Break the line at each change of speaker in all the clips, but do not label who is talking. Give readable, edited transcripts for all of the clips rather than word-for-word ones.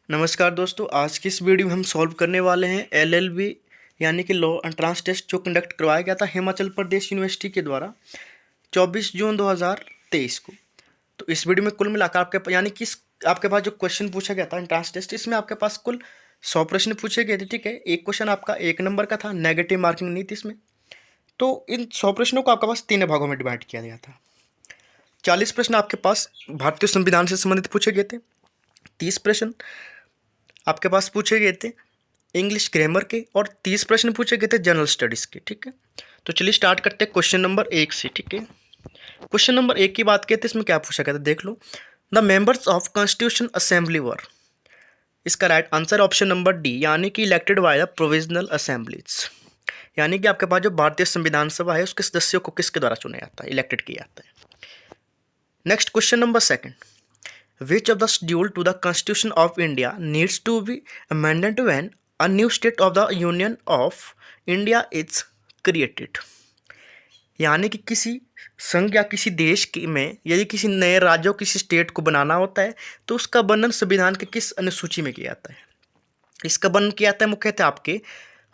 नमस्कार दोस्तों, आज की इस वीडियो में हम सॉल्व करने वाले हैं एलएलबी यानी कि लॉ एंट्रेंस टेस्ट जो कंडक्ट करवाया गया था हिमाचल प्रदेश यूनिवर्सिटी के द्वारा 24 जून 2023 को। तो इस वीडियो में कुल मिलाकर आपके पास जो क्वेश्चन पूछा गया था एंट्रेंस टेस्ट, इसमें आपके पास कुल 100 प्रश्न पूछे गए थे। ठीक है, एक क्वेश्चन आपका 1 नंबर का था, नेगेटिव मार्किंग नहीं थी इसमें। तो इन 100 प्रश्नों को आपके पास 3 भागों में डिवाइड किया गया था। 40 प्रश्न आपके पास भारतीय संविधान से संबंधित पूछे गए थे। 30 प्रश्न आपके पास पूछे गए थे इंग्लिश ग्रामर के, और 30 प्रश्न पूछे गए थे जनरल स्टडीज़ के। ठीक है, तो चलिए स्टार्ट करते हैं क्वेश्चन नंबर 1 से। ठीक है, क्वेश्चन नंबर 1 की बात करते हैं, इसमें क्या पूछा गया था देख लो। The members of constitution assembly were, इसका right answer option number D, यानी कि elected by the provisional assemblies. यानी कि आपके पास जो भारतीय संविधान सभा है उसके सदस्यों को किसके द्वारा चुना जाता है, इलेक्टेड किया जाता है। Next question number 2, which of the schedule to the Constitution of India needs to be amended when a new state of the Union of India is created। यानी कि किसी संघ या किसी देश की में यदि किसी नए राज्यों किसी स्टेट को बनाना होता है तो उसका वर्णन संविधान के किस अनुसूची में किया जाता है। इसका वर्णन किया जाता है मुख्यतः आपके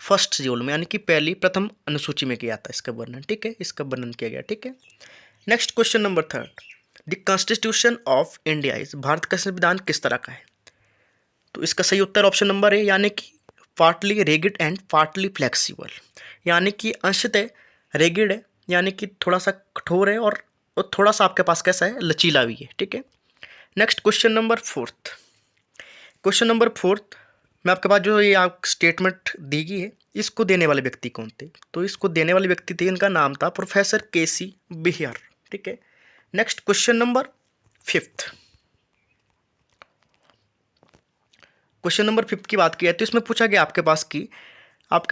फर्स्ट शेड्यूल में, यानी कि प्रथम अनुसूची में किया जाता है इसका वर्णन। ठीक है, इसका वर्णन किया गया। ठीक है, next question number 3, the constitution of India is, Bharat का संविधान किस तरह का है। तो इसका सही उत्तर ऑप्शन नंबर है, यानी कि partly rigid and partly flexible. यानी कि अंशतः रिगिड है, यानी कि थोड़ा सा कठोर है, और थोड़ा सा आपके पास कैसा है, लचीला भी है। ठीक है, next question number 4, question number 4 में आपके पास जो ये आप स्टेटमेंट दी गई है, इसको देने वाले व्यक्ति कौन थे। तो इसको देने वाले व्यक्ति थे, इनका नाम था प्रोफेसर केसी बिहार। ठीक है, next question number 5, question number 5 की बात की है तो इसमें पूछा गया आपके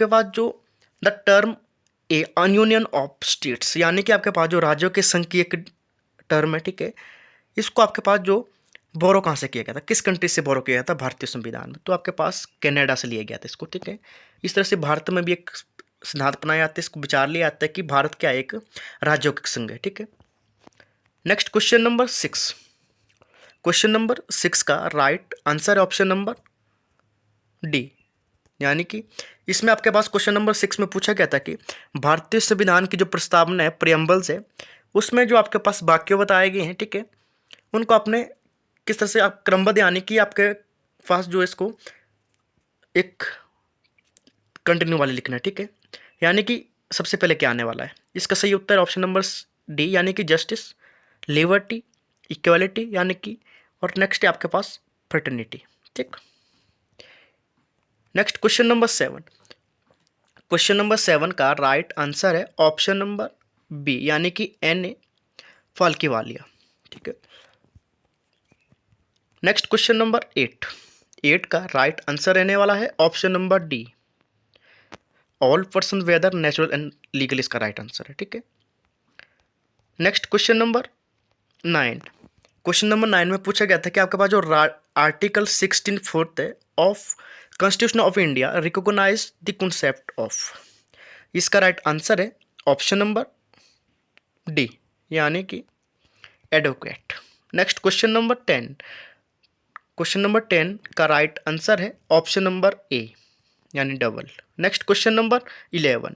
पास जो the term A union of states, यानी कि आपके पास जो राज्यों के संघ की एक टर्म है। ठीक है, इसको आपके पास जो बोरो कहाँ से किया गया था, किस कंट्री से बोरो किया गया था भारतीय संविधान में, तो आपके पास कनाडा से लिया गया था इसको। ठीक है, इस तरह से भारत में भी एक सिद्धांत अपनाया जाता है, इसको विचार लिया जाता है कि भारत क्या एक राज्यों का संघ है। ठीक है, next question number 6, question number 6 का राइट आंसर है ऑप्शन नंबर डी, यानी कि इसमें आपके पास क्वेश्चन नंबर 6 में पूछा गया था कि भारतीय संविधान की जो प्रस्तावना है प्रियम्बल्स है, उसमें जो आपके पास वाक्य बताए गए हैं, ठीक है, उनको आपने किस तरह से आप क्रमबद्ध, यानी कि आपके पास जो इसको एक कंटिन्यू वाले लिखना है। ठीक है, यानी कि सबसे पहले क्या आने वाला है, इसका सही उत्तर ऑप्शन नंबर डी, यानी कि जस्टिस, लिबर्टी, इक्वालिटी, यानी कि, और नेक्स्ट है आपके पास फ्रेटर्निटी। ठीक, next question number 7, question number 7 का राइट आंसर है ऑप्शन नंबर बी, यानी कि एन ए फाल्केवालिया। ठीक है, नेक्स्ट क्वेश्चन नंबर 8 का राइट आंसर रहने वाला है option number D, all person whether natural and legal, इसका राइट आंसर है। ठीक है, next question number 9, question number 9 में पूछा गया था कि आपके पास जो आर्टिकल 16 है of constitution of India recognise the concept of, इसका राइट आंसर है ऑप्शन नंबर डी, यानी कि advocate. Next question number 10, question number 10 का राइट आंसर है ऑप्शन नंबर ए, यानी double. Next question number 11,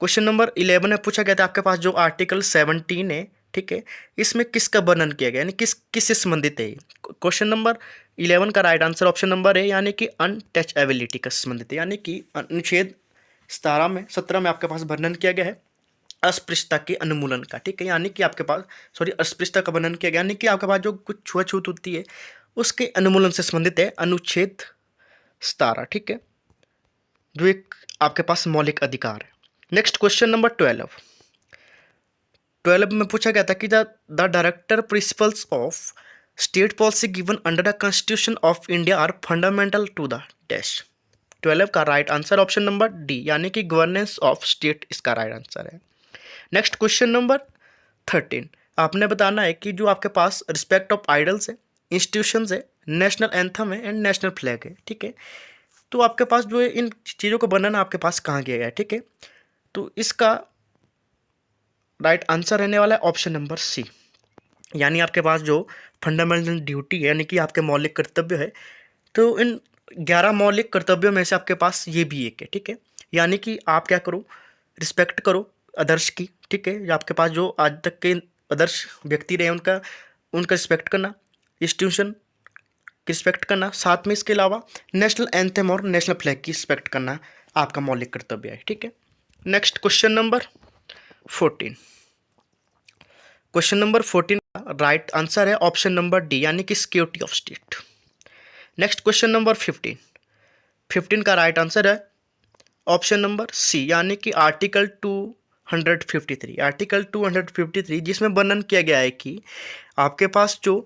question number 11 में पूछा गया था आपके पास जो आर्टिकल 17 है, ठीक है, इसमें किसका वर्णन किया गया, यानी किससे संबंधित है। क्वेश्चन नंबर 11 का राइट आंसर ऑप्शन नंबर है, यानी कि अनटचेबिलिटी का संबंधित है, यानी कि अनुच्छेद 17 में आपके पास वर्णन किया गया है अस्पृश्यता के अनुमूलन का। ठीक है, यानी कि आपके पास अस्पृश्यता का वर्णन किया गया, यानी कि आपके पास जो कुछ छुआछूत होती है उसके अनुमूलन से संबंधित है अनुच्छेद 17। ठीक है, जो एक आपके पास मौलिक अधिकार है। नेक्स्ट क्वेश्चन नंबर 12 में पूछा गया था कि the director principles of state policy given under the constitution of India are fundamental to the dash. 12 का right answer option number D, यानी कि गवर्नेंस ऑफ स्टेट, इसका राइट आंसर है। नेक्स्ट क्वेश्चन नंबर 13, आपने बताना है कि जो आपके पास रिस्पेक्ट ऑफ आइडल्स है, इंस्टीट्यूशंस है, नेशनल एंथम है एंड नेशनल फ्लैग है। ठीक है, तो आपके पास जो है इन चीज़ों को बनाना आपके पास कहाँ किया गया है। ठीक है, तो इसका राइट आंसर रहने वाला है ऑप्शन नंबर सी, यानी आपके पास जो फंडामेंटल ड्यूटी है, यानी कि आपके मौलिक कर्तव्य है, तो इन 11 मौलिक कर्तव्यों में से आपके पास ये भी एक है, ठीक है। यानी कि आप क्या करो, रिस्पेक्ट करो अदर्स की, ठीक है। आपके पास जो आज तक के आदर्श व्यक्ति रहे उनका रिस्पेक्ट करना, इंस्टीट्यूशन की रिस्पेक्ट करना, साथ में इसके अलावा नेशनल एंथम और नेशनल फ्लैग की रिस्पेक्ट करना आपका मौलिक कर्तव्य है, ठीक है। Next question number 14। Question number 14 का राइट आंसर है ऑप्शन नंबर डी, यानी कि security of state. Next question number 15 का राइट आंसर है ऑप्शन नंबर सी, यानी कि आर्टिकल 253। आर्टिकल 253 जिसमें वर्णन किया गया है कि आपके पास जो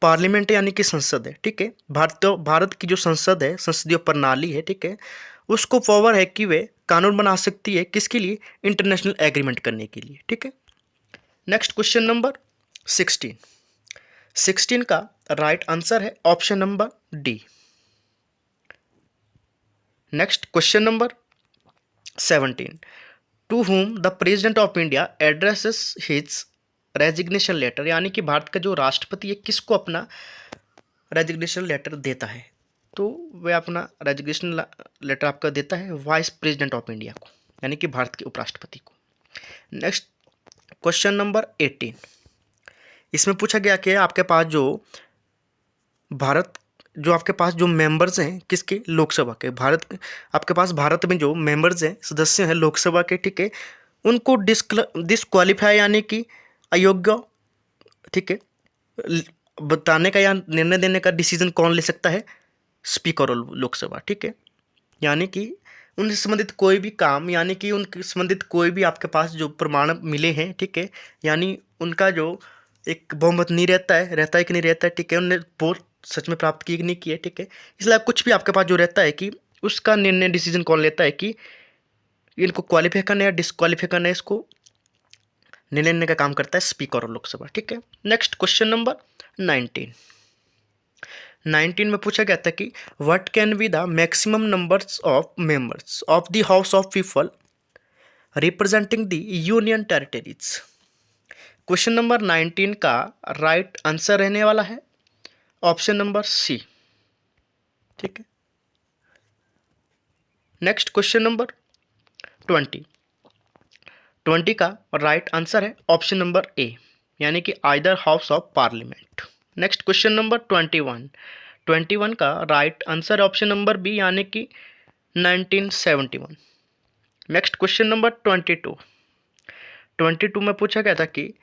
पार्लियामेंट है यानी कि संसद है, ठीक है, भारत की जो संसद है, संसदीय प्रणाली है, ठीक है, उसको पावर है कि वे कानून बना सकती है, किसके लिए, इंटरनेशनल एग्रीमेंट करने के लिए, ठीक है। नेक्स्ट क्वेश्चन नंबर 16 का राइट आंसर है option number D. Next question number 17, to whom the president of India addresses his resignation letter, यानी कि भारत का जो राष्ट्रपति है किसको अपना रेजिग्नेशन लेटर देता है, तो वह अपना रेजिग्नेशन लेटर आपका देता है वाइस प्रेसिडेंट ऑफ इंडिया को, यानी कि भारत के उपराष्ट्रपति को। नेक्स्ट क्वेश्चन नंबर 18, इसमें पूछा गया कि आपके पास आपके पास जो मेंबर्स हैं किसके, लोकसभा के, आपके पास भारत में जो मेंबर्स हैं, सदस्य हैं लोकसभा के, ठीक है, उनको डिस्क्वालीफाई यानी कि अयोग्य, ठीक है, बताने का या निर्णय देने का डिसीजन कौन ले सकता है, स्पीकर और लोकसभा, ठीक है। यानी कि उनसे संबंधित कोई भी काम, यानी कि उनके संबंधित कोई भी आपके पास जो प्रमाण मिले हैं, ठीक है, यानी उनका जो एक बहुमत नहीं रहता है कि नहीं रहता है, ठीक है, उन्होंने वोट सच में प्राप्त किए कि नहीं किए, ठीक है, इसलिए कुछ भी आपके पास जो रहता है कि उसका निर्णय डिसीजन कौन लेता है कि इनको क्वालिफाई करना है या डिसक्वालीफाई करना है, इसको निर्णय लेने का काम करता है स्पीकर और लोकसभा, ठीक है। नेक्स्ट क्वेश्चन नंबर 19 में पूछा गया था कि what can be the maximum numbers of members of the house of people representing the union territories. Question number 19 का राइट आंसर रहने वाला है ऑप्शन नंबर सी, ठीक है। नेक्स्ट क्वेश्चन नंबर 20 का राइट आंसर है ऑप्शन नंबर ए, यानी कि either house of parliament. Next question number 21 का right answer option number B, यानी कि 1971। नेक्स्ट क्वेश्चन नंबर 22 में पूछा गया था कि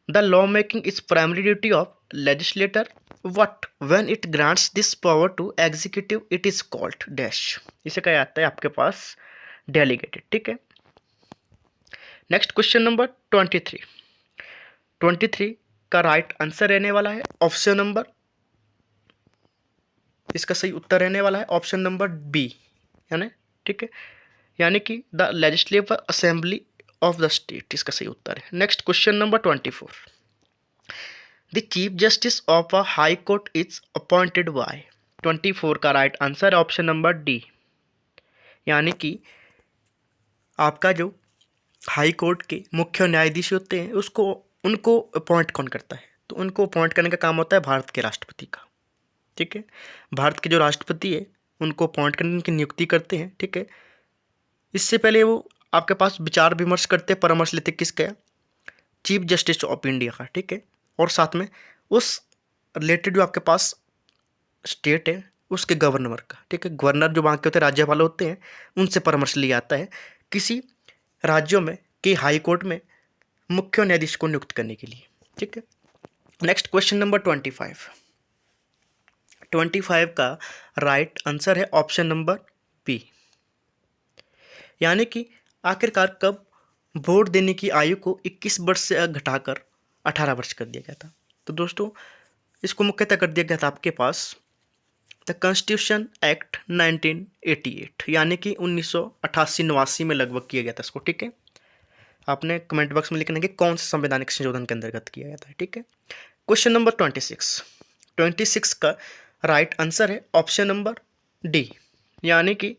the law making is primary duty of legislator what when it grants this power to executive it is called dash. इसे कहा जाता है आपके पास डेलीगेटेड, ठीक है। नेक्स्ट क्वेश्चन नंबर 23 का राइट आंसर रहने वाला है ऑप्शन नंबर, इसका सही उत्तर रहने वाला है ऑप्शन नंबर बी, यानी, ठीक है, यानी कि the legislative assembly of the state, इसका सही उत्तर है। Next question number 24, the chief justice of a high court is appointed by. 24 का right answer option number D, यानी कि आपका जो हाई कोर्ट के मुख्य न्यायाधीश होते हैं उनको अपॉइंट कौन करता है, तो उनको अपॉइंट करने का काम होता है भारत के राष्ट्रपति का, ठीक है। भारत के जो राष्ट्रपति है उनको अपॉइंट करने की नियुक्ति करते हैं, ठीक है। इससे पहले वो आपके पास विचार विमर्श करते, परामर्श लेते किसका, चीफ जस्टिस ऑफ इंडिया का, ठीक है, और साथ में उस रिलेटेड जो आपके पास स्टेट है उसके गवर्नर का, ठीक है। गवर्नर जो वहाँ के होते हैं, राज्यपाल होते हैं, उनसे परामर्श लिया जाता है किसी राज्यों में कि हाई कोर्ट में मुख्य न्यायाधीश को नियुक्त करने के लिए, ठीक है। नेक्स्ट क्वेश्चन नंबर 25 का राइट आंसर है ऑप्शन नंबर बी, यानी कि आखिरकार कब वोट देने की आयु को 21 वर्ष से घटाकर 18 वर्ष कर दिया गया था, तो दोस्तों इसको मुख्यतः कर दिया गया था आपके पास द कॉन्स्टिट्यूशन एक्ट 1988, यानी कि 1988-89 में लगभग किया गया था इसको, ठीक है। आपने कमेंट बॉक्स में लिखना है कि कौन से संवैधानिक संशोधन के अंतर्गत किया गया था, ठीक है। क्वेश्चन नंबर 26 का राइट आंसर है ऑप्शन नंबर डी, यानी कि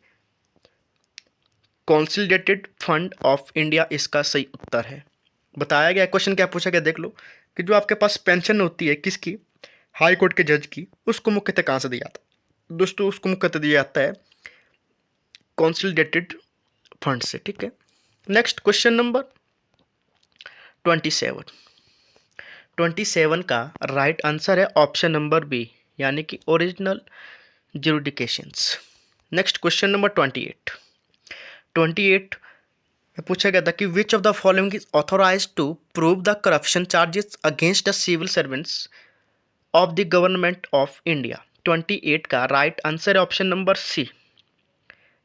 कंसोलिडेटेड फंड ऑफ इंडिया इसका सही उत्तर है। बताया गया क्वेश्चन क्या पूछा गया, देख लो कि जो आपके पास पेंशन होती है किसकी, हाई कोर्ट के जज की, उसको मुख्यतः कहाँ से दिया था, दोस्तों उसको मुख्यतः दिया जाता है कंसोलिडेटेड फंड से, ठीक है। Next question number 27। 27 का राइट आंसर है ऑप्शन नंबर बी, यानी कि original jurisdictions. Next question number 28। 28 में पूछा गया था कि which of the following is authorised to prove the corruption charges against the civil servants of the government of India. 28 का राइट आंसर है ऑप्शन नंबर सी,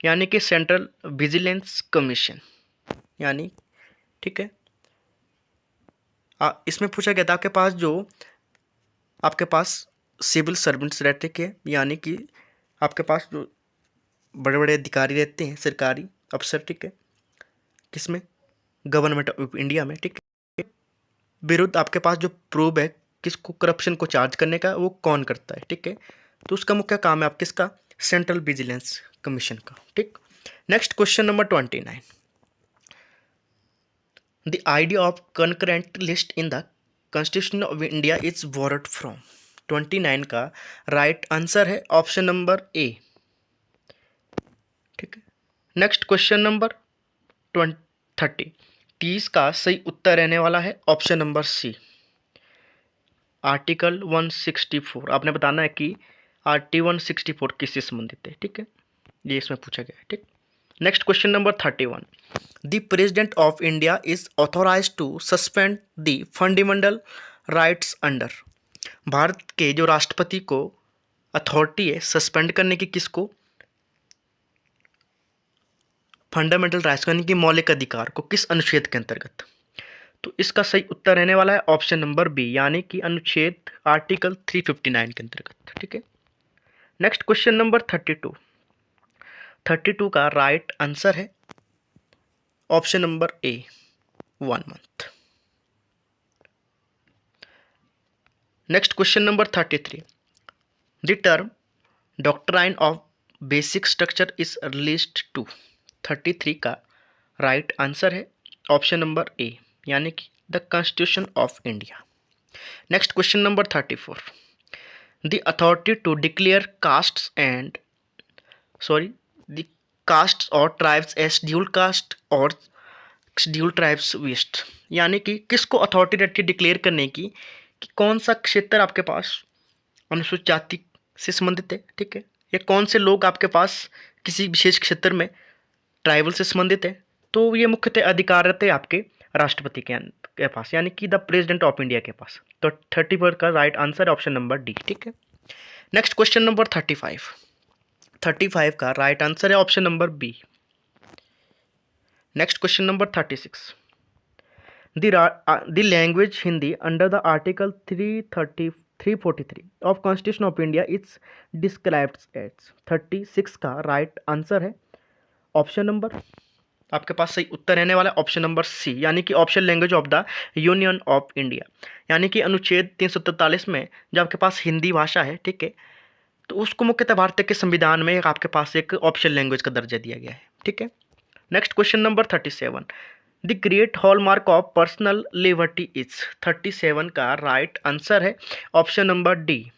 यानी कि सेंट्रल विजिलेंस कमीशन, यानी, ठीक है। इसमें पूछा गया था आपके पास सिविल सर्वेंट्स रहते के, यानी कि आपके पास जो बड़े बड़े अधिकारी रहते हैं, सरकारी अफसर, ठीक है, किसमें, गवर्नमेंट ऑफ इंडिया में, ठीक है, विरुद्ध आपके पास जो प्रूव है किसको करप्शन को चार्ज करने का, वो कौन करता है, ठीक है। तो उसका मुख्य काम है आप किसका, सेंट्रल विजिलेंस कमीशन का, ठीक। Next question number 29। The idea of concurrent list in the constitution of India is borrowed from. 29 का राइट आंसर है ऑप्शन नंबर ए, ठीक है। Next question number 30। 30 का सही उत्तर रहने वाला है ऑप्शन नंबर सी, आर्टिकल 164। आपने बताना है कि आर्टिकल 164 किससे संबंधित है, ठीक है, ये इसमें पूछा गया है, ठीक। Next question number 31। The president of India is authorised to suspend the fundamental rights under. भारत के जो राष्ट्रपति को अथॉरिटी है सस्पेंड करने की, किसको, फंडामेंटल राइट्स यानी कि मौलिक अधिकार को, किस अनुच्छेद के अंतर्गत। तो इसका सही उत्तर रहने वाला है ऑप्शन नंबर बी, यानी कि अनुच्छेद आर्टिकल 359 के अंतर्गत, ठीक है। Next question number 32। 32 का राइट आंसर है option number A, 1 month. Next question number 33। The term doctrine of basic structure is released to. 33 का राइट आंसर है ऑप्शन नंबर ए, यानी कि the constitution of India. Next question number 34। The authority to declare the castes और tribes as scheduled caste और scheduled tribes vest, यानी कि किसको authority रहती है डिक्लेयर करने की कि कौन सा क्षेत्र आपके पास अनुसूचित जाति से संबंधित है, ठीक है, या कौन से लोग आपके पास किसी विशेष क्षेत्र में ट्राइबल से संबंधित है। तो ये मुख्यतः अधिकार रहते हैं आपके राष्ट्रपति के पास, यानी कि द प्रेसिडेंट ऑफ इंडिया के पास। तो 34 का राइट आंसर है ऑप्शन नंबर डी, ठीक है। Next question number 35। 35 का राइट आंसर है option number B. Next question number 36। The language Hindi under the article 343 of constitution of India is described as. 36 का right answer है ऑप्शन नंबर, आपके पास सही उत्तर रहने वाला है ऑप्शन नंबर सी, यानी कि option language of the union of India, यानी कि अनुच्छेद 343 में जो आपके पास हिंदी भाषा है, ठीक है, तो उसको मुख्यतः भारत के संविधान में आपके पास एक ऑप्शन लैंग्वेज का दर्जा दिया गया है, ठीक है। Next question number 37। The great hallmark of personal liberty is. 37 का राइट आंसर है option number D,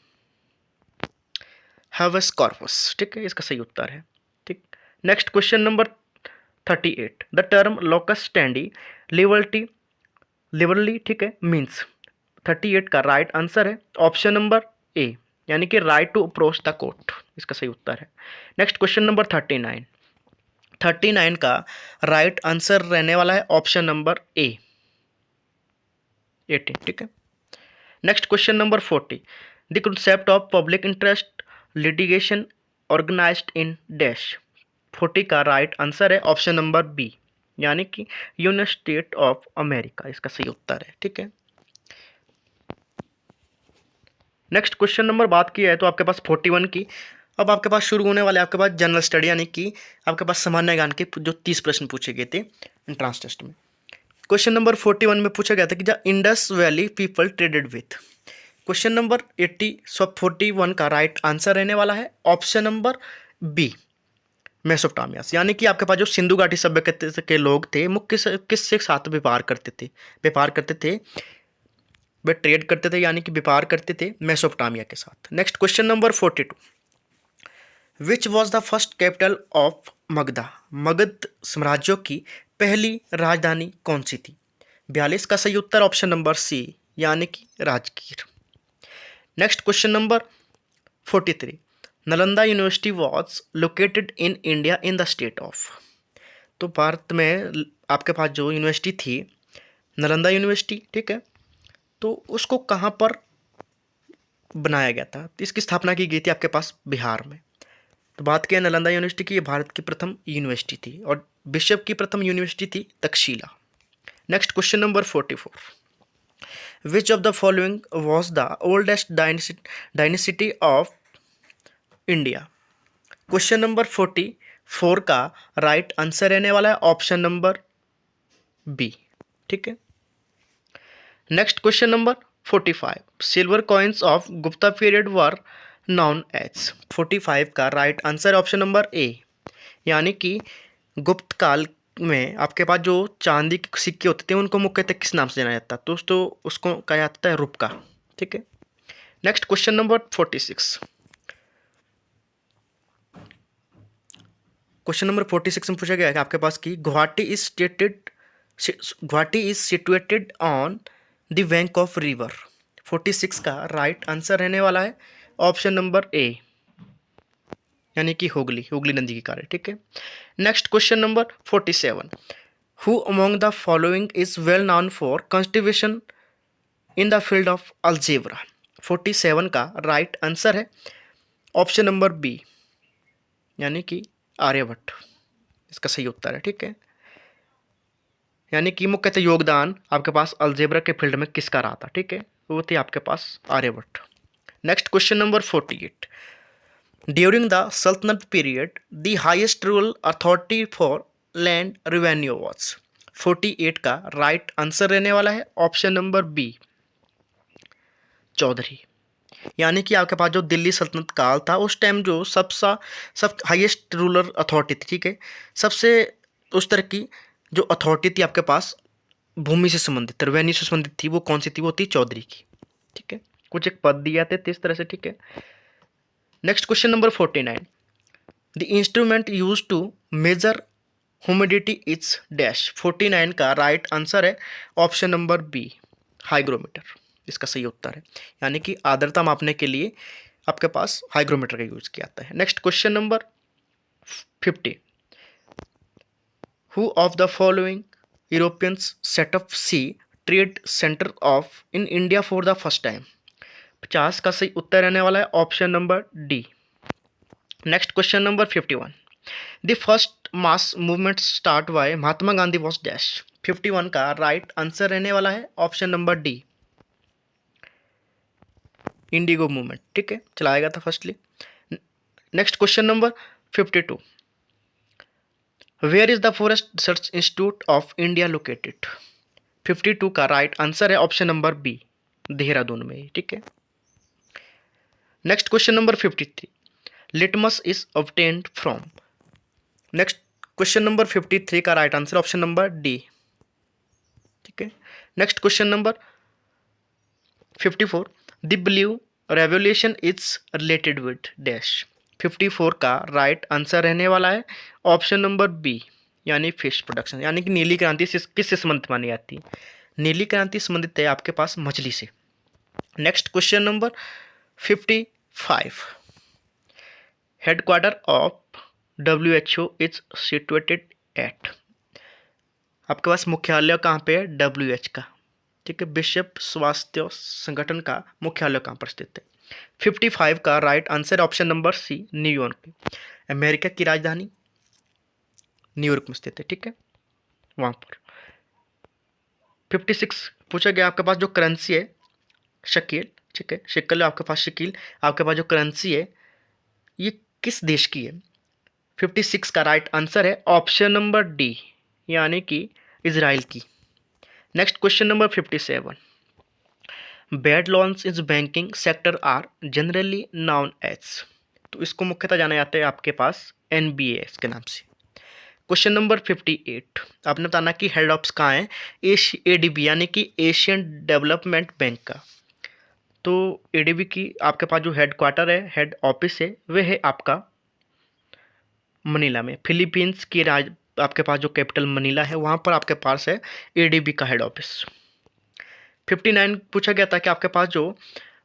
habeas corpus, ठीक है, इसका सही उत्तर है, ठीक। Next question number 38। The term locus standi liberally, ठीक है, मीन्स। 38 का राइट आंसर है ऑप्शन नंबर ए, यानी कि right to approach the court, इसका सही उत्तर है। Next question number 39। 39 का राइट आंसर रहने वाला है ऑप्शन नंबर ए, 18, ठीक है। Next question number 40। The concept of public interest litigation organised in dash. 40 का राइट आंसर है ऑप्शन नंबर बी, यानी कि यूनाइटेड स्टेट ऑफ अमेरिका, इसका सही उत्तर है, ठीक है। नेक्स्ट क्वेश्चन नंबर बात की है तो आपके पास 41 की। अब आपके पास शुरू होने वाले आपके पास जनरल स्टडी, यानी कि आपके पास सामान्य ज्ञान के जो 30 प्रश्न पूछे गए थे एंट्रेंस टेस्ट में। क्वेश्चन नंबर 41 में पूछा गया था कि the Indus valley people traded with. Question number 41 का राइट आंसर रहने वाला है ऑप्शन नंबर बी, मेसोपोटामियास, यानी कि आपके पास जो सिंधु घाटी सभ्यता के लोग थे मुख्य किसके साथ व्यापार करते थे, वे ट्रेड करते थे, यानी कि व्यापार करते थे मेसोपोटामिया के साथ। Next question number 42। Which was the first capital of Magadha? Magadh साम्राज्य की पहली राजधानी कौन सी थी? 42 का सही उत्तर ऑप्शन नंबर सी, यानी कि Rajgir. Next question number 43, Nalanda university was located in India in the state of. तो भारत में आपके पास जो यूनिवर्सिटी थी नालंदा यूनिवर्सिटी, ठीक है, तो उसको कहाँ पर बनाया गया था? तो इसकी स्थापना की गई थी आपके पास बिहार में। तो बात करें नालंदा यूनिवर्सिटी की, ये भारत की प्रथम यूनिवर्सिटी थी और विश्व की प्रथम यूनिवर्सिटी थी Takshashila. Next question number 44, which of the following was the oldest dynasty of India? Question number 44 का राइट आंसर रहने वाला है ऑप्शन नंबर बी, ठीक है। Next question number 45, silver coins of Gupta period were known as. 45 का right answer option number A, यानी कि गुप्त काल में आपके पास जो चांदी के सिक्के होते थे उनको मुख्यतः किस नाम से जाना जाता है? तो उसको कहा जाता है रुपका, ठीक है। Next question number 46, question number 46 में पूछा गया है कि आपके पास की Guwahati is situated on the bank of river. 46 का राइट आंसर रहने वाला है ऑप्शन नंबर ए, यानी कि हुगली नदी के कारण, ठीक है। Next question number 47, who among the following is well known for constitution in the field of algebra? 47 का राइट आंसर है ऑप्शन नंबर बी, यानी कि आर्यभट्ट इसका सही उत्तर है, ठीक है। यानी कि मुख्यतः योगदान आपके पास अलजेब्रा के फील्ड में किसका रहा था? ठीक है, वो थी आपके पास Aryabhata. Next question number 48, during the sultanate period the highest rural authority for land revenue was. 48 का राइट आंसर रहने वाला है ऑप्शन नंबर बी, चौधरी। यानी कि आपके पास जो दिल्ली सल्तनत काल था उस टाइम जो सब हाईएस्ट रूलर अथॉरिटी थी, ठीक है, सबसे उस तरह की जो अथॉरिटी थी आपके पास भूमि से संबंधित, रेवेन्यू से संबंधित थी, वो कौन सी थी? वो थी चौधरी की, ठीक है। कुछ एक पद दिए जाते थे इस तरह से, ठीक है। Next question number 49, the instrument use to measure humidity is dash. 49 का राइट आंसर है ऑप्शन नंबर बी, हाइग्रोमीटर इसका सही उत्तर है। यानी कि आर्द्रता मापने के लिए आपके पास हाइग्रोमीटर का यूज किया जाता है। Next question number 50, who of the following Europeans set up sea trade centre of in India for the first time? 50 का सही उत्तर रहने वाला है option number D. Next question number 51, the first mass movement start by Mahatma Gandhi was dash. 51 का right answer रहने वाला है option number D, indigo movement, ठीक है, चलाया गया था firstly. Next question number 52, where is the forest research institute of India located? 52 का राइट आंसर है ऑप्शन नंबर बी, देहरादून में, ठीक है। Next question number 53, litmus is obtained from. Next question number 53 का right answer option number D, ठीक है। Next question number 54, the blue revolution is related with dash. 54 का right answer रहने वाला है ऑप्शन नंबर बी, यानी फिश प्रोडक्शन। यानी कि नीली क्रांति किससे संबंधित मानी जाती है? नीली क्रांति संबंधित है आपके पास मछली से। Next question number 55, headquarter of WHO is situated at. आपके पास मुख्यालय कहाँ पे है? WHO का, ठीक है, विश्व स्वास्थ्य संगठन का मुख्यालय कहाँ पर स्थित है? 55 का right answer option number C, New York. America की राजधानी न्यूयॉर्क में स्थित है, ठीक है, वहाँ पर। 56 पूछा गया आपके पास जो करेंसी है शकील, ठीक है, शिकल आपके पास शकील, आपके पास जो करेंसी है ये किस देश की है? 56 का राइट आंसर है ऑप्शन नंबर डी, यानी कि इजराइल की। Next question number 57, bad loans is banking sector are generally known as. तो इसको मुख्यतः जाना जाता है आपके पास NBAS के नाम से। क्वेश्चन नंबर 58, आपने बताना कि हेड ऑफ्स कहाँ है? ADB यानी कि एशियन डेवलपमेंट बैंक का। तो ADB की आपके पास जो हेड क्वार्टर है, हेड ऑफिस है, वह है आपका मनीला में। फिलीपींस की आपके पास जो कैपिटल मनीला है वहाँ पर आपके पास है एडीबी का हेड ऑफिस। 59 पूछा गया था कि आपके पास जो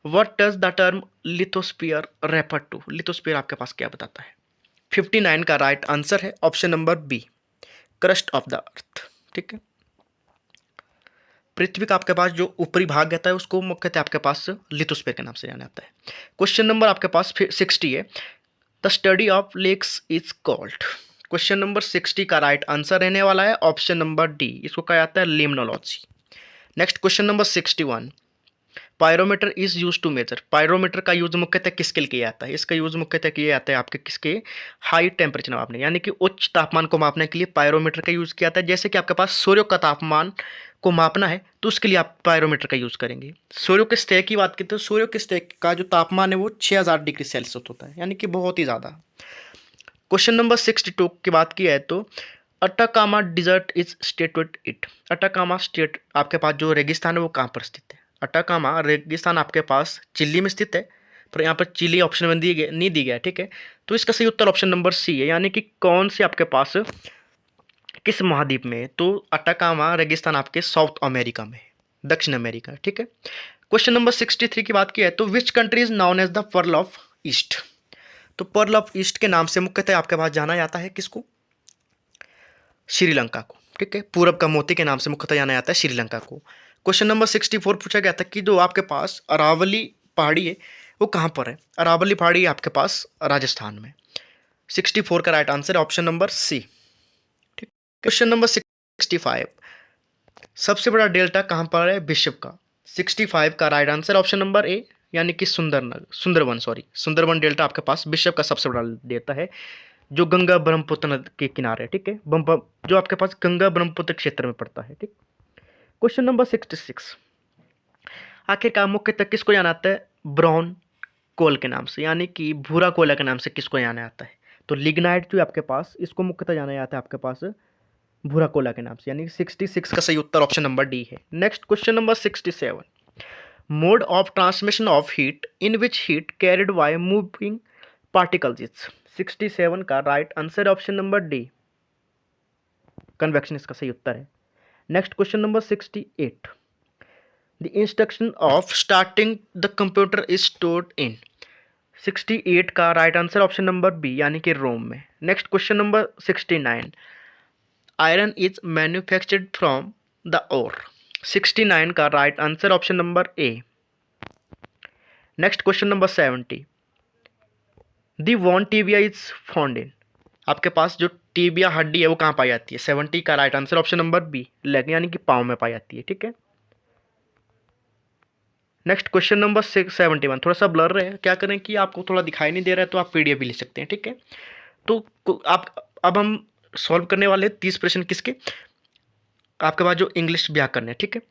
what does the term lithosphere refer to, lithosphere आपके पास क्या बताता है। 59 का राइट आंसर है option number B, crust of the earth. ठीक है, पृथ्वी का आपके पास जो ऊपरी भाग रहता है उसको मुख्यतः आपके पास लिथोस्फीयर के नाम से जाना जाता है। क्वेश्चन नंबर आपके पास 60 है, the study of lakes is called. Question number 60 का राइट आंसर रहने वाला है ऑप्शन नंबर डी, इसको कहा जाता है limnology. Next question number 61, pyrometer is use to measure. Pyrometer का यूज मुख्यतः किसके लिए किया जाता है, इसका यूज मुख्यतः किया जाता है आपके किसके, हाई टेम्परेचर मापने, यानी कि उच्च तापमान को मापने के लिए पायरोमीटर का यूज किया जाता है। जैसे कि आपके पास सूर्य का तापमान को मापना है तो उसके लिए आप पायरोमीटर का यूज करेंगे। सूर्य के सतह की बात करें तो सूर्य के सतह का जो तापमान है वो 6000 डिग्री सेल्सियस होता है, यानी कि बहुत ही ज़्यादा। क्वेश्चन नंबर 62 की बात की है तो Atacama desert is stated it. Atacama state आपके पास जो रेगिस्तान है वो कहाँ पर स्थित है। अटाकामा रेगिस्तान आपके पास चिली में स्थित है, पर यहाँ पर चिली ऑप्शन में नहीं दी गया। ठीक है, तो इसका सही उत्तर ऑप्शन नंबर सी है, यानी कि कौन से आपके पास किस महाद्वीप में है, तो अटाकामा रेगिस्तान आपके साउथ अमेरिका में, दक्षिण अमेरिका। ठीक है, क्वेश्चन नंबर 63 की बात की है तो which country is known as the pearl of east. तो पर्ल ऑफ ईस्ट के नाम से मुख्यतः आपके पास जाना जाता है किसको, श्रीलंका को। ठीक है, पूरब का मोती के नाम से मुख्यतः जाना जाता है श्रीलंका को। क्वेश्चन नंबर 64 पूछा गया था कि जो आपके पास अरावली पहाड़ी है वो कहाँ पर है। अरावली पहाड़ी आपके पास राजस्थान में। 64 का राइट आंसर है ऑप्शन नंबर सी। ठीक, क्वेश्चन नंबर 65, सबसे बड़ा डेल्टा कहाँ पर है विश्व का। 65 का right answer option number A, यानी कि सुंदरवन डेल्टा आपके पास विश्व का सबसे बड़ा डेल्टा है, जो गंगा ब्रह्मपुत्र नदी के किनारे है। ठीक है, जो आपके पास गंगा ब्रह्मपुत्र क्षेत्र में पड़ता है। ठीक, क्वेश्चन नंबर 66, आखिरकार मुख्यतः किसको जाना जाता है ब्राउन कोल के नाम से, यानी कि भूरा कोयला के नाम से किसको जाना जाता है। तो लिग्नाइट जो आपके पास, इसको मुख्यतः जाना जाता है आपके पास भूरा कोयला के नाम से, यानी 66 का सही उत्तर ऑप्शन नंबर डी है। Next question number 67, mode of transmission of heat in which heat carried by moving particles is. 67 का right answer option number D, convection इसका सही उत्तर है। Next question number 68, the instruction of starting the computer is stored in. 68 का right answer option number B, यानी कि ROM में। Next question number 69, iron is manufactured from the ore. 69 का right answer option number A. Next question number 70, the bone tibia is found in. आपके पास जो tibia हड्डी है वो कहाँ पाई जाती है। 70 का right answer option number B, leg, यानी कि पाँव में पाई जाती है। ठीक है, नेक्स्ट क्वेश्चन नंबर 71, थोड़ा सा ब्लर है, क्या करें कि आपको थोड़ा दिखाई नहीं दे रहा है तो आप पीडीएफ भी ले सकते हैं। ठीक है, तो आप अब हम सॉल्व करने वाले 30 प्रश्न किसके, आपके पास जो इंग्लिश व्याकरण है। ठीक है,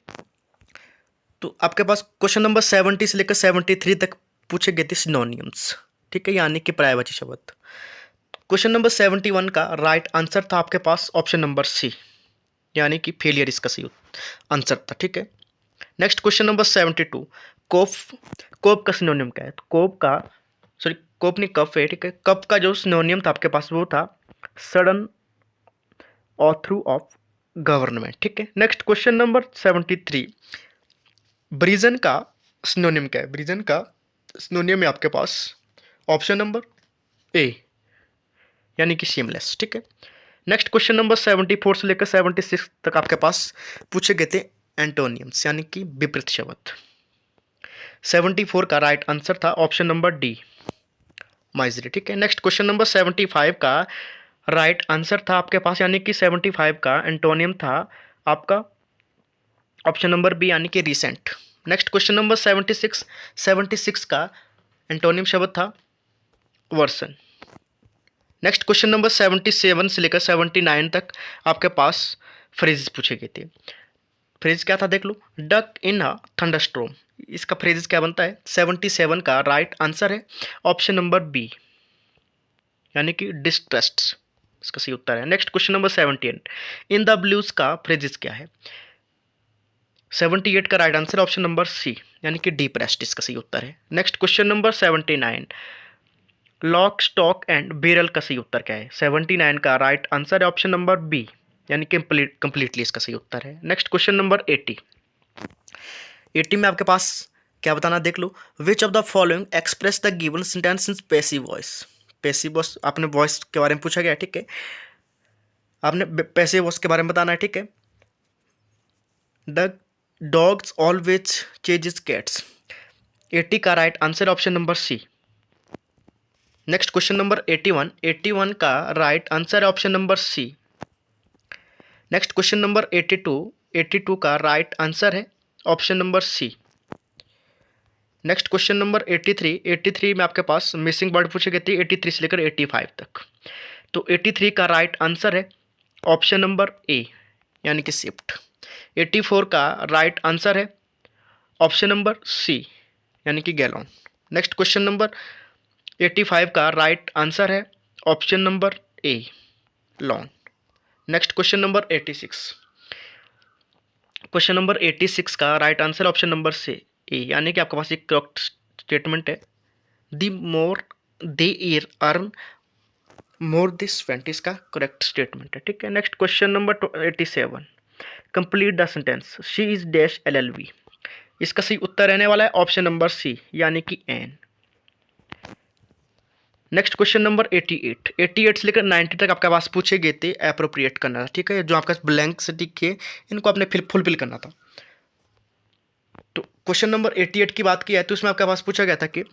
तो आपके पास क्वेश्चन नंबर 70 से लेकर 73 तक पूछे गए थे सिनोनिम्स। ठीक है, यानी कि पर्यायवाची शब्द। क्वेश्चन नंबर 71 का राइट आंसर था आपके पास ऑप्शन नंबर सी, यानी कि फेलियर इसका सही आंसर था। ठीक है, नेक्स्ट क्वेश्चन नंबर 72, कोप का सिनोनियम क्या है। तो कोप नहीं कफ है। ठीक है, कप का जो सिनोनियम था आपके पास वो था सडन ऑथरू ऑफ गवर्नमेंट। ठीक है, नेक्स्ट क्वेश्चन नंबर 73, ब्रीजन का सिनोनियम क्या है। ब्रीजन का सिनोनियम है आपके पास ऑप्शन नंबर ए, यानी कि सीमलेस। ठीक है, नेक्स्ट क्वेश्चन नंबर 74 से लेकर 76 तक आपके पास पूछे गए थे एंटोनियम्स, यानी कि विपरीत शब्द। 74 का राइट आंसर था ऑप्शन नंबर डी, माइजरी। ठीक है, नेक्स्ट क्वेश्चन नंबर 75 का राइट आंसर था आपके पास, यानी कि 75 का एंटोनियम था आपका ऑप्शन नंबर बी, यानी कि रिसेंट। नेक्स्ट क्वेश्चन नंबर 76 का एंटोनियम शब्द था वर्सन। नेक्स्ट क्वेश्चन नंबर 77 से लेकर 79 तक आपके पास फ्रेजेस पूछे गए थे। फ्रेज क्या था देख लो, डक इन अ थंडरस्टॉर्म, इसका फ्रेजेस क्या बनता है। 77 का राइट आंसर है ऑप्शन नंबर बी, यानी कि डिस्ट्रेस्ड, इसका सही उत्तर है। Next question number 78, in the blues का फ्रेजेस क्या है। 78 का right answer option number C, यानी कि डिप्रेस्ड, इसका सही उत्तर है। Next question number 79, lock stock and barrel का सही उत्तर क्या है? 79 का राइट आंसर है ऑप्शन नंबर बी, यानी कि कंप्लीटली इसका सही उत्तर है। नेक्स्ट क्वेश्चन नंबर 80 में आपके पास क्या बताना देख लो। Which of the following express the given sentence in passive voice. Passive voice आपने वॉइस के बारे में पूछा गया, ठीक है, आपने पैसिव वॉइस के बारे में बताना है, ठीक है। The dogs always chases cats. 80 का right answer option number C. Next question number 81 का राइट आंसर है option number C. Next question number 82 का राइट आंसर है option number C. Next question number 83 में आपके पास मिसिंग वर्ड पूछे गए थे 83 से लेकर 85 तक। तो 83 का राइट आंसर है ऑप्शन नंबर ए, यानी कि शिफ्ट। 84 का राइट आंसर है ऑप्शन नंबर सी, यानी कि गैलन। नेक्स्ट क्वेश्चन नंबर 85 का राइट आंसर है ऑप्शन नंबर ए, lawn. Next question number 86। Question number 86 का राइट आंसर ऑप्शन नंबर से ए, यानी कि आपके पास एक करेक्ट स्टेटमेंट है। The more they year earn more this spent, इसका करेक्ट स्टेटमेंट है, ठीक है। Next question number 87। Complete the sentence she is dash LLB। इसका सही उत्तर रहने वाला है ऑप्शन नंबर सी, यानी कि एन। नेक्स्ट क्वेश्चन नंबर 88 से लेकर 90 तक आपके पास पूछे गए थे एप्रोप्रिएट करना था, ठीक है। जो आपका ब्लैंक से दिखे इनको आपने फुलफिल करना था। तो क्वेश्चन नंबर 88 की बात की है तो उसमें आपके पास पूछा गया था कि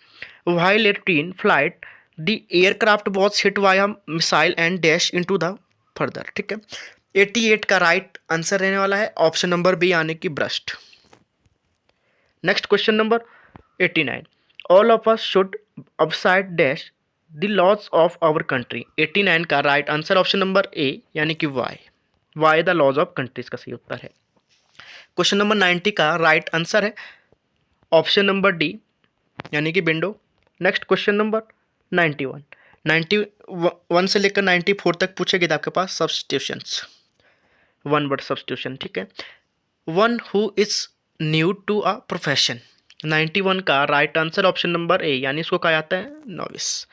while a routine flight the aircraft was hit by a missile and dash into the further, ठीक है। 88 का राइट आंसर रहने वाला है ऑप्शन नंबर बी, यानी कि burst. Next question number 89। All of us should upside dash the laws of our country. 89 का right answer option number A, यानी कि why the laws of countries का सही उत्तर है। क्वेश्चन नंबर 90 का राइट आंसर है ऑप्शन नंबर डी, यानी कि विंडो। नेक्स्ट क्वेश्चन नंबर 91 से लेकर 94 तक पूछे गए थे आपके पास सब्स्टिट्यूशंस, वन वर्ड सब्स्टिट्यूशन, ठीक है। One who is new to a profession. 91 का right answer option number A, यानी इसको कहा जाता है novice.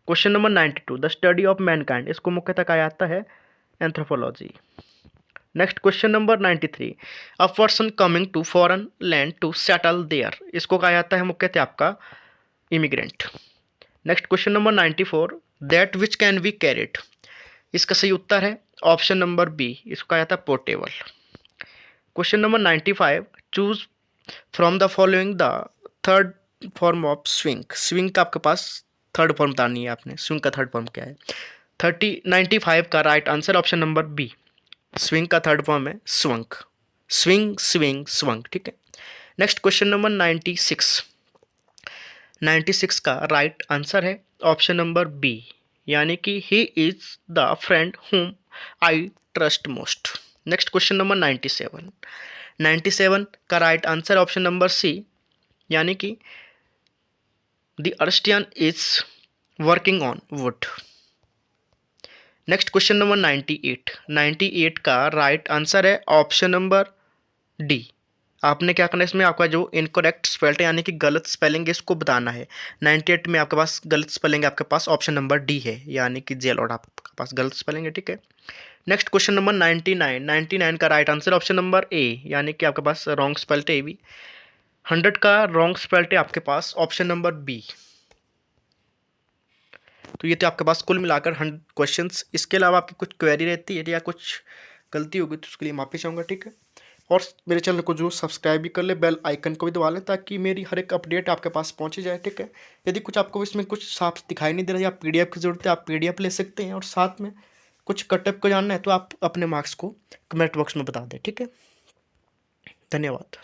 Question number 92। The study of mankind, इसको मुख्यतः कहा जाता है anthropology. Next question number 93। A person coming to foreign land to settle there, इसको कहा जाता है मुख्यतः आपका immigrant. Next question number 94। That which can be carried, इसका सही उत्तर है ऑप्शन नंबर बी, इसको कहा जाता है portable. Question number 95। Choose from the following the third form of swing. Swing का आपके पास थर्ड फॉर्म बतानी है आपने, स्विंग का थर्ड फॉर्म क्या है। 95 का right answer option number B, swing का थर्ड फॉर्म है स्वंग, स्विंग स्विंग स्वंग, ठीक है। नेक्स्ट क्वेश्चन नंबर 96 का राइट आंसर है ऑप्शन नंबर बी, यानी कि he is the friend whom I trust most. Next question number 97 का right answer option number C, यानी कि the artisan is working on wood. Next question number 98 का right answer है option number D. आपने क्या करना है इसमें, आपका जो इनकरेक्ट स्पेल्ड है यानी कि गलत स्पेलिंग है इसको बताना है। 98 में आपके पास गलत स्पेलिंग आपके पास ऑप्शन नंबर डी है, यानी कि जेलॉर्ड आपके पास गलत स्पेलिंग है, ठीक है। नेक्स्ट क्वेश्चन नंबर 99 का right answer option number A, यानी कि आपके पास रॉन्ग स्पेल्ड है भी। 100 का रॉन्ग स्पेल्ड है आपके पास ऑप्शन नंबर बी। तो ये तो आपके पास कुल मिलाकर 100 क्वेश्चंस। इसके अलावा आपकी कुछ क्वेरी रहती है या कुछ गलती होगी तो उसके लिए माफ़ी चाहूँगा, ठीक है। और मेरे चैनल को जो सब्सक्राइब भी कर ले, बेल आइकन को भी दबा लें ताकि मेरी हर एक अपडेट आपके पास पहुँची जाए, ठीक है। यदि कुछ आपको इसमें कुछ साफ दिखाई नहीं दे रहा या PDF की ज़रूरत है, आप PDF ले सकते हैं। और साथ में कुछ कटअप को जानना है तो आप अपने मार्क्स को कमेंट बॉक्स में बता दें, ठीक है। धन्यवाद।